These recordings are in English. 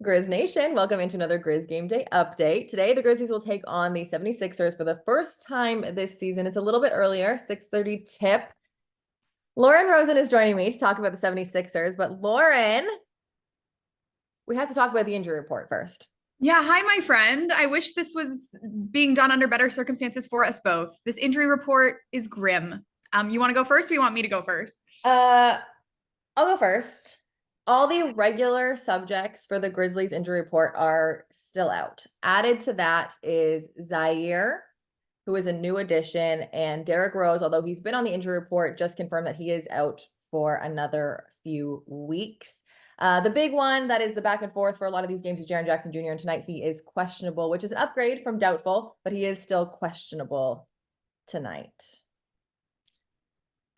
Grizz Nation, welcome into another Grizz Game Day update. Today, the Grizzlies will take on the 76ers for the first time this season. It's a little bit earlier, 6:30 tip. Lauren Rosen is joining me to talk about the 76ers, but Lauren, we have to talk about the injury report first. Yeah, hi, my friend. I wish this was being done under better circumstances for us both. This injury report is grim. You want to go first, or you want me to go first? I'll go first. All the regular subjects for the Grizzlies injury report are still out. Added to that is Zaire, who is a new addition, and Derrick Rose, although he's been on the injury report, just confirmed that he is out for another few weeks. The big one that is the back and forth for a lot of these games is Jaren Jackson Jr. And tonight he is questionable, which is an upgrade from doubtful, but he is still questionable tonight.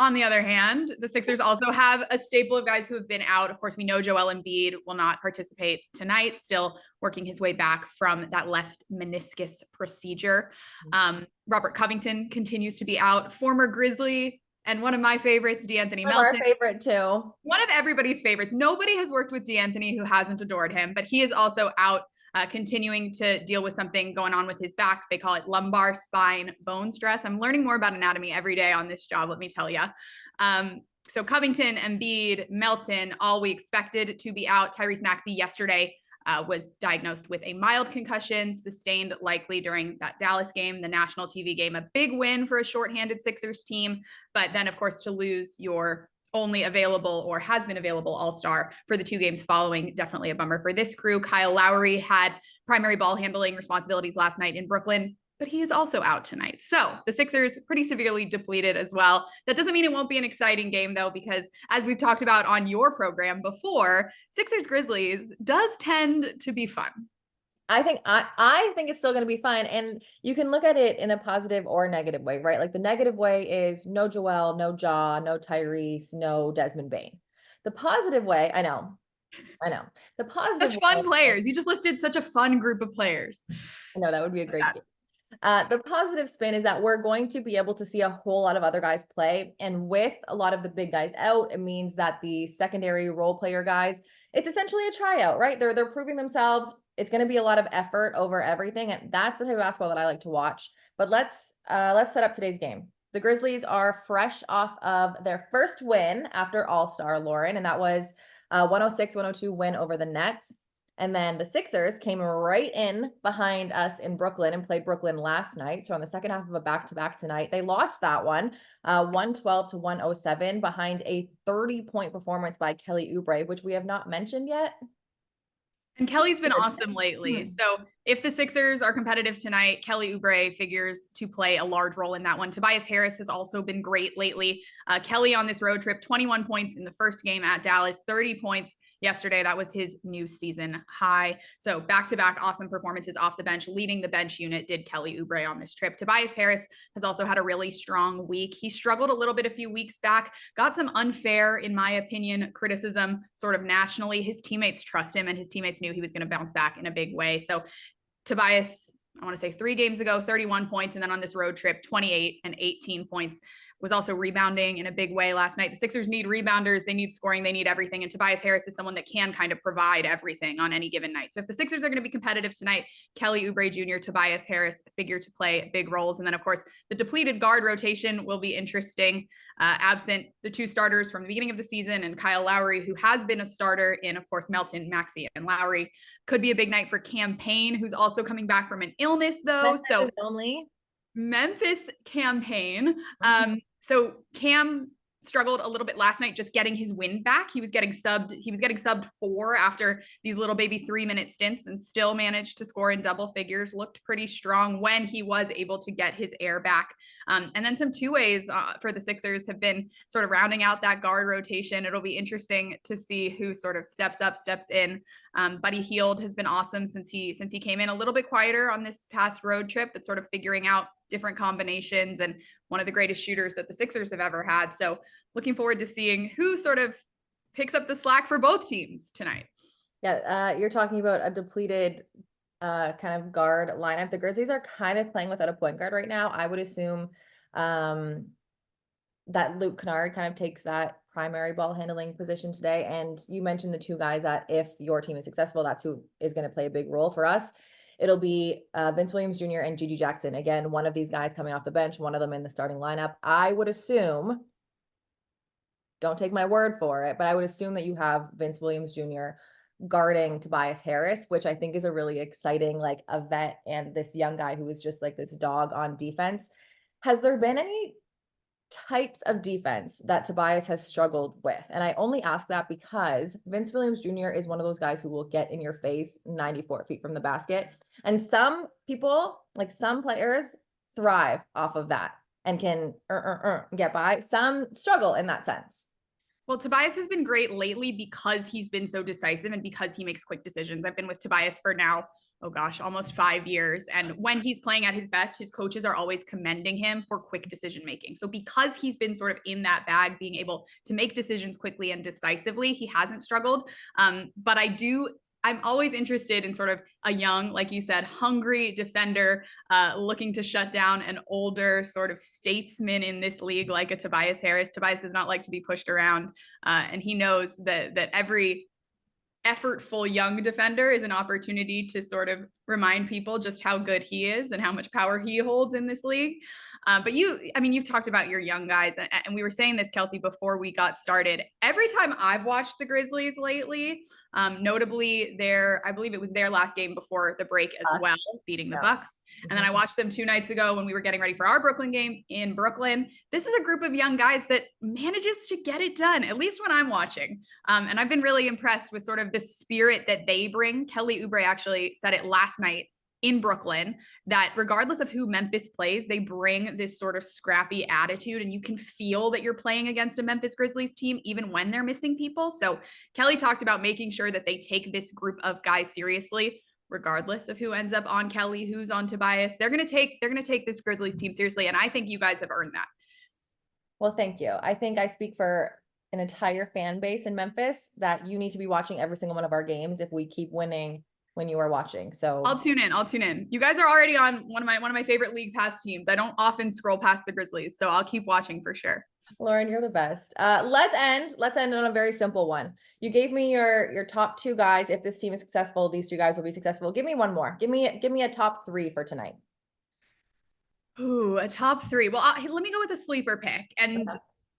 On the other hand, the Sixers also have a staple of guys who have been out. Of course, we know Joel Embiid will not participate tonight, still working his way back from that left meniscus procedure. Robert Covington continues to be out. Former Grizzly and one of my favorites, De'Anthony Melton. Our favorite too. One of everybody's favorites. Nobody has worked with De'Anthony who hasn't adored him, but he is also out. Continuing to deal with something going on with his back. They call it lumbar spine bone stress. I'm learning more about anatomy every day on this job, let me tell you. So Covington, Embiid, Melton, all we expected to be out. Tyrese Maxey yesterday was diagnosed with a mild concussion, sustained likely during that Dallas game, the national TV game. A big win for a shorthanded Sixers team, but then, of course, to lose your only available or has been available all-star for the two games following. Definitely a bummer for this crew. Kyle Lowry had primary ball handling responsibilities last night in Brooklyn, but he is also out tonight. So the Sixers pretty severely depleted as well. That doesn't mean it won't be an exciting game though, because as we've talked about on your program before, Sixers Grizzlies does tend to be fun. I think it's still going to be fun, and you can look at it in a positive or negative way, right? Like the negative way is no Joel, no Ja, no Tyrese, no Desmond Bane. The positive way, I know. The positive Such fun way, players. You just listed such a fun group of players. I know that would be a great game. The positive spin is that we're going to be able to see a whole lot of other guys play, and with a lot of the big guys out, it means that the secondary role player guys, it's essentially a tryout, right? They're proving themselves. It's going to be a lot of effort over everything, and that's the type of basketball that I like to watch. But let's set up today's game. The Grizzlies are fresh off of their first win after All-Star, Lauren, and that was a 106-102 win over the Nets. And then the Sixers came right in behind us in Brooklyn and played Brooklyn last night. So on the second half of a back-to-back tonight, they lost that one, 112-107 behind a 30-point performance by Kelly Oubre, which we have not mentioned yet. And Kelly's been awesome lately. So if the Sixers are competitive tonight, Kelly Oubre figures to play a large role in that one. Tobias Harris has also been great lately. Kelly on this road trip, 21 points in the first game at Dallas, 30 points yesterday. That was his new season high. So back-to-back awesome performances off the bench. Leading the bench unit did Kelly Oubre on this trip. Tobias Harris has also had a really strong week. He struggled a little bit a few weeks back, got some unfair, in my opinion, criticism sort of nationally. His teammates trust him, and his teammates knew he was going to bounce back in a big way. So Tobias, I want to say 3 games ago, 31 points. And then on this road trip, 28 and 18 points. Was also rebounding in a big way last night. The Sixers need rebounders. They need scoring. They need everything. And Tobias Harris is someone that can kind of provide everything on any given night. So if the Sixers are going to be competitive tonight, Kelly Oubre Jr., Tobias Harris figure to play big roles. And then, of course, the depleted guard rotation will be interesting. Absent the 2 starters from the beginning of the season and Kyle Lowry, who has been a starter in, of course, Melton, Maxey, and Lowry. Could be a big night for Cam Payne, who's also coming back from an illness, though. So Memphis campaign. So Cam struggled a little bit last night just getting his wind back. He was getting subbed 4 after these little baby 3-minute stints and still managed to score in double figures. Looked pretty strong when he was able to get his air back. And then some 2-ways for the Sixers have been sort of rounding out that guard rotation. It'll be interesting to see who sort of steps up, steps in. Buddy Hield has been awesome since he came in. A little bit quieter on this past road trip, but sort of figuring out different combinations, and one of the greatest shooters that the Sixers have ever had. So looking forward to seeing who sort of picks up the slack for both teams tonight. Yeah, you're talking about a depleted kind of guard lineup. The Grizzlies are kind of playing without a point guard right now. I would assume that Luke Kennard kind of takes that primary ball handling position today. And you mentioned the two guys that if your team is successful, that's who is going to play a big role for us. It'll be Vince Williams Jr. and Gigi Jackson. Again, one of these guys coming off the bench, one of them in the starting lineup. I would assume, don't take my word for it, but I would assume that you have Vince Williams Jr. guarding Tobias Harris, which I think is a really exciting, like, a vet and this young guy who is just like this dog on defense. Has there been any types of defense that Tobias has struggled with? And I only ask that because Vince Williams Jr. is one of those guys who will get in your face 94 feet from the basket. And some people, like some players, thrive off of that and can get by. Some struggle in that sense. Well, Tobias has been great lately because he's been so decisive and because he makes quick decisions. I've been with Tobias for now, oh gosh, almost 5 years. And when he's playing at his best, his coaches are always commending him for quick decision making. So because he's been sort of in that bag, being able to make decisions quickly and decisively, he hasn't struggled. But I'm always interested in sort of a young, like you said, hungry defender looking to shut down an older sort of statesman in this league like a Tobias Harris. Tobias does not like to be pushed around, and he knows that every effortful young defender is an opportunity to sort of remind people just how good he is and how much power he holds in this league. But you've talked about your young guys, and we were saying this, Kelcey, before we got started. Every time I've watched the Grizzlies lately, notably I believe it was their last game before the break as well, beating the Bucks. And then I watched them 2 nights ago when we were getting ready for our Brooklyn game in Brooklyn. This is a group of young guys that manages to get it done, at least when I'm watching. And I've been really impressed with sort of the spirit that they bring. Kelly Oubre actually said it last night in Brooklyn, that regardless of who Memphis plays, they bring this sort of scrappy attitude, and you can feel that you're playing against a Memphis Grizzlies team even when they're missing people. So Kelly talked about making sure that they take this group of guys seriously, regardless of who ends up on Kelly, who's on Tobias. They're going to take this Grizzlies team seriously, and I think you guys have earned that. Well, thank you. I think I speak for an entire fan base in Memphis that you need to be watching every single one of our games if we keep winning when you are watching. So I'll tune in. You guys are already on one of my favorite league pass teams. I don't often scroll past the Grizzlies, so I'll keep watching for sure. Lauren, you're the best. Let's end on a very simple one. You gave me your top 2 guys. If this team is successful, these 2 guys will be successful. Give me one more. Give me a top 3 for tonight. Ooh, a top 3. Well, let me go with a sleeper pick. And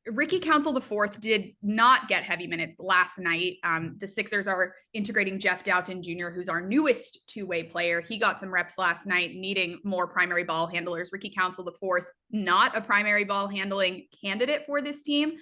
Ricky Council IV did not get heavy minutes last night. The Sixers are integrating Jeff Doughton Jr., who's our newest 2-way player. He got some reps last night, needing more primary ball handlers. Ricky Council IV, not a primary ball handling candidate for this team,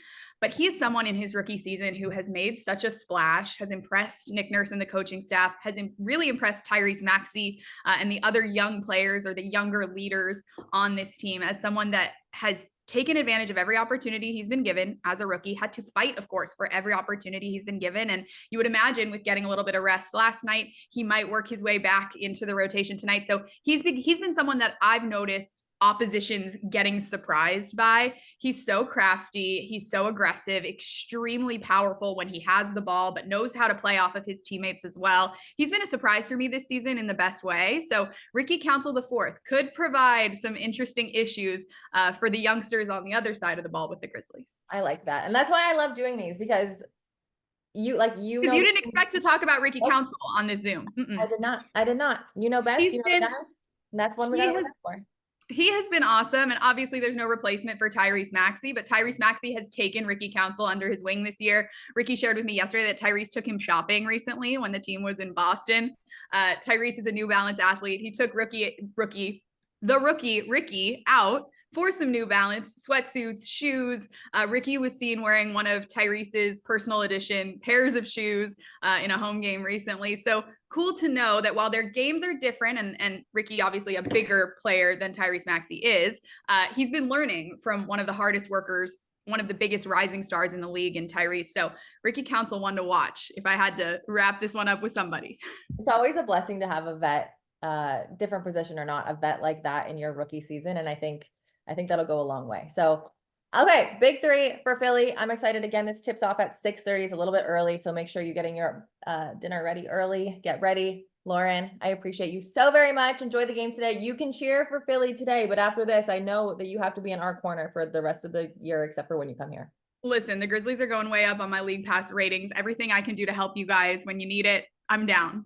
but he is someone in his rookie season who has made such a splash, has impressed Nick Nurse and the coaching staff, has really impressed Tyrese Maxey and the other young players or the younger leaders on this team, as someone that has taken advantage of every opportunity he's been given as a rookie, had to fight, of course, for every opportunity he's been given. And you would imagine with getting a little bit of rest last night, he might work his way back into the rotation tonight. So he's been someone that I've noticed oppositions getting surprised by. He's so crafty. He's so aggressive, extremely powerful when he has the ball, but knows how to play off of his teammates as well. He's been a surprise for me this season in the best way. So Ricky Council IV could provide some interesting issues for the youngsters on the other side of the ball with the Grizzlies. I like that. And that's why I love doing these, because you didn't expect to talk about Ricky Council on this Zoom. I did not. You know best. You know the guys. And that's one we got to look for. He has been awesome. And obviously there's no replacement for Tyrese Maxey, but Tyrese Maxey has taken Ricky Council under his wing this year. Ricky shared with me yesterday that Tyrese took him shopping recently when the team was in Boston. Tyrese is a New Balance athlete. He took Ricky out for some New Balance sweatsuits, shoes. Ricky was seen wearing one of Tyrese's personal edition pairs of shoes in a home game recently. So cool to know that while their games are different, and Ricky obviously a bigger player than Tyrese Maxey is, he's been learning from one of the hardest workers, one of the biggest rising stars in the league in Tyrese. So Ricky Council, one to watch if I had to wrap this one up with somebody. It's always a blessing to have a vet, different position or not, a vet like that in your rookie season. And I think that'll go a long way. So, okay, big 3 for Philly. I'm excited. Again, this tips off at 6:30. It's a little bit early, so make sure you're getting your dinner ready early. Get ready. Lauren, I appreciate you so very much. Enjoy the game today. You can cheer for Philly today, but after this, I know that you have to be in our corner for the rest of the year, except for when you come here. Listen, the Grizzlies are going way up on my league pass ratings. Everything I can do to help you guys when you need it, I'm down.